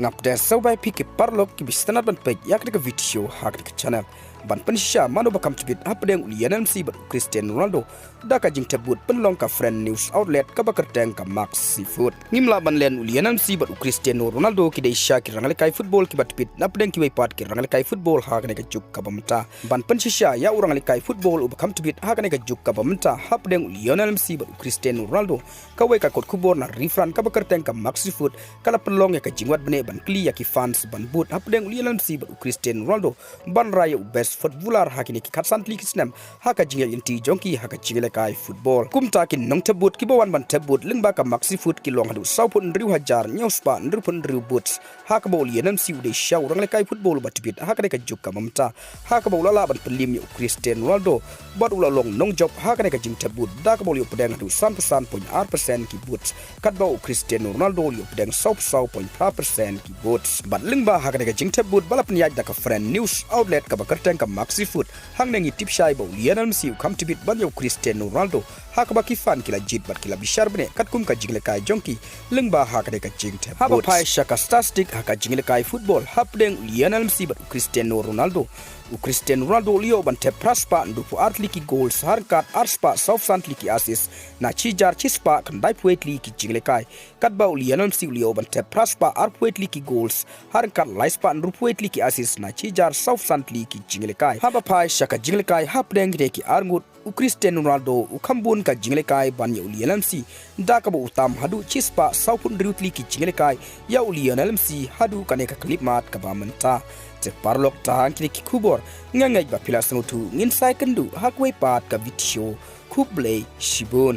ngap de so bai piki parlok ki bistanat ban pek yak de video hak de channel ban panisha mano ba khamtbit hapdeng ulianam si bat Cristiano Ronaldo da ka jing tabut penlong ka friend news outlet ka bakar teng ka maxifoot ngimla ban len ulianam si bat Cristiano Ronaldo ki de sha ki rangal kai football ki bat pit napdeng ki bai pat ki rangal kai football hak ne ka juk ka bamta ban panisha ya urang kai football ub khamtbit hak ne ka juk ka bamta hapdeng ulianam si bat Cristiano Ronaldo ka wai ka kot kubor na refran ka bakar teng ka maxifoot kala penlong ya ka jingwat bene ban kli ya ki fans ban but hapdeng ulianam si bat Cristiano Ronaldo ban raya best footballer hakini ki khatsan tli kisnam haka jingel inti jonki haka jingel kai football kumta kin nong tabut ki bawan ban tabut lingba ka maxifoot ki long hadu saupun riu hajar nyospa nrupun riu buts haka bol yenam si ude shaw rangle kai football batbit haka ka juk ka mamta haka bol la ban pelim yo Cristiano Ronaldo bat ula long nong job haka ka jing tabut da ka bol yo pedang hadu 100.4% ki buts kat ba Cristiano Ronaldo yo pedang 0.5% ki buts bat lingba haka ka jing tabut balap ni da ka friend news outlet ka bakar ka maxifoot Hangne ngi tip shai bo lianam si khamtbit ban yo Cristiano Ronaldo haka ba ki fan kila jit bat kila bishar bene kat kum ka jingle kai jonki lingba haka ka jing tab haba pai shaka statistic haka jingle kai football hapdeng lianam si bat Cristiano Ronaldo Cristiano Ronaldo lio ban te praspa ndupu artliki goals harkat arspa southampton ki assist na chijar chispa kandai poetli ki jingle kai kat ba lianam si lio ban te praspa arpoetli ki goals harkat laispa ndupu poetli ki assist na chijar southampton ki jingle kai haba pai shaka jingle kai hapdeng de ki arngut Cristiano Ronaldo khambun ka jingle kai ban ya lianam si da ka bo utam hadu chispa saupun rutli ki jingle kai ya lianam si hadu kane ka clip mat ka ba manta te parlok ta kini ki kubor ngangai ba pila sangutu ngin sai kendu hakwai pat ka video kublei shibun